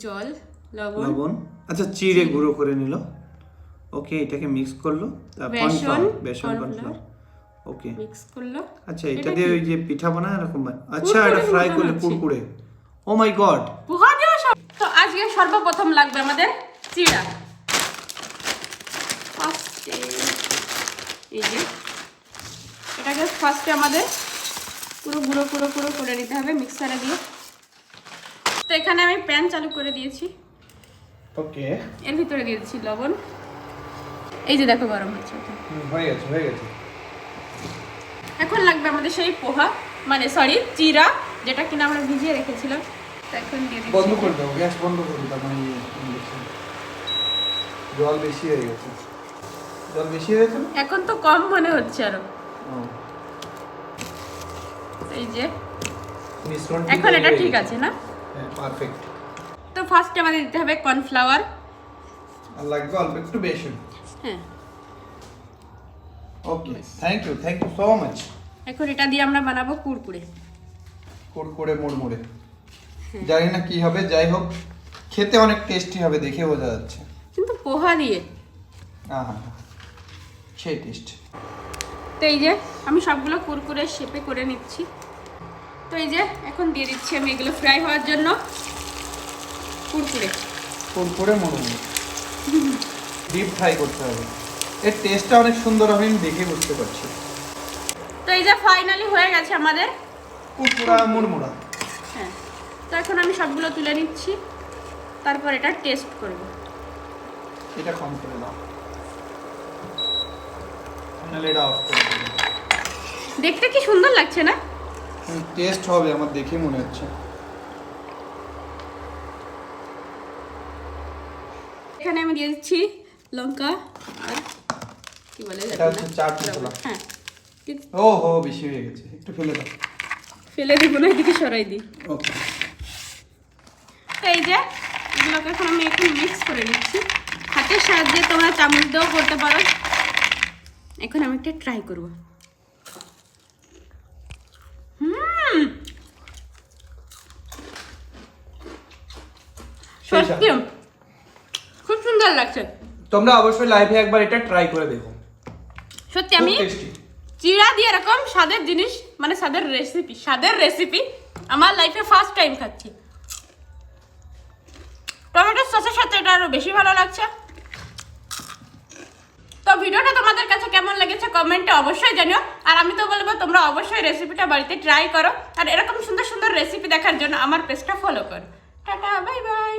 জল, লবণ লবণ, আচ্ছা চিড়ে গুঁড়ো করে নিল। ওকে, এটাকে মিক্স করলো। বেসন কর্নফ্লাওয়ার ওকে মিক্স করলো। আচ্ছা, এটা দিয়ে ওই যে পিঠা বানায় এরকম আচ্ছা, এটা ফ্রাই করলে কুরকুরে। ও মাই গড, পোহা দেওয়া সব। তো আজকে সর্বপ্রথম লাগবে আমাদের চিড়া। এই যে এটাকে ফার্স্টে আমাদের পুরো গুঁড়ো গুঁড়ো গুঁড়ো করে নিতে হবে মিক্সারে দিয়ে। তো এখানে আমি প্যান চালু করে দিয়েছি। ওকে, এর ভিতরে দিয়ে দিচ্ছি লবণ। এই যে দেখো গরম হচ্ছে। হয়ে গেছে। এখন লাগবে আমাদের সেই পোহা, মানে সরি চিড়া, যেটা কিনা আমরা ভিজিয়ে রেখেছিলাম। তো এখন দিয়ে দিচ্ছি। বন্ধ করে দাও, গ্যাস বন্ধ করে দাও। মানে জল বেশি হয়ে গেছে। এখন তো কম মনে হচ্ছে আরো। এই যে মিশ্রণ এখন এটা ঠিক আছে না? হ্যাঁ, পারফেক্ট। তো ফার্স্টে আমাদের দিতে হবে কর্নফ্লাওয়ার, আর লাগবে অল্প একটু বেসন। হ্যাঁ ওকে, থ্যাংক ইউ সো মাচ। এখন এটা দিয়ে আমরা বানাবো কুরকুরে মুড়মুড়ে। জানি না কি হবে, যাই হোক খেতে অনেক টেস্টি হবে, দেখে বোঝা যাচ্ছে। কিন্তু পোহা দিয়ে আহা, সেই টেস্ট। তো এই যে আমি সবগুলো কুরকুরে শেপে করে নিচ্ছি। তো এই যে এখন দিয়ে দিচ্ছি আমি এগুলো ফ্রাই হওয়ার জন্য কুরকুরে মুড়মুড়ে ডিপ ফ্রাই করতে হবে। এর টেস্টটা অনেক সুন্দর হবে, আমি দেখে বুঝতে পারছি। তো এই যে ফাইনালি হয়ে গেছে আমাদের কুরকুরা মুড়মুড়া। হ্যাঁ, তো এখন আমি সবগুলো তুলে নিচ্ছি, তারপর এটা টেস্ট করব। এটা কম করে দাও, ফাইনালি এটা অফ করে দাও। দেখতে কি সুন্দর লাগছে না? টেস্ট হবে আমার দেখে মনে হচ্ছে। এখানে আমি দিয়ে দিচ্ছি লঙ্কা আর কি বলে এটা হচ্ছে চাট মশলা। হ্যাঁ, ওহো বেশি হয়ে গেছে, একটু ফেলে দাও। ফেলে দিব না, এদিকে সরাই দিই। ওকে, তো এই যে এগুলোকে এখন আমি একটু মিক্স করে নিচ্ছি। হাতের সাহায্যে তোমরা চামচ দিয়েও করতে পারো। এখন আমি একটা ট্রাই করব। সত্যি খুব সুন্দর লাগছে। তোমরা অবশ্যই লাইভে একবার এটা ট্রাই করে দেখো। সত্যি আমি চিড়া দিয়ে এরকম স্বাদের জিনিস, মানে স্বাদের রেসিপি আমার লাইফে ফার্স্ট টাইম খাচ্ছি। টমেটোর সসের সাথে এটা আরো বেশি ভালো লাগছে। তো ভিডিওটা তোমাদের কাছে কেমন লেগেছে কমেন্টে অবশ্যই জানিও। আর আমি তো বলবো তোমরা অবশ্যই রেসিপিটা বাড়িতে ট্রাই করো। আর এরকম সুন্দর সুন্দর রেসিপি দেখার জন্য আমার পেজটা ফলো করো। Tata, bye bye.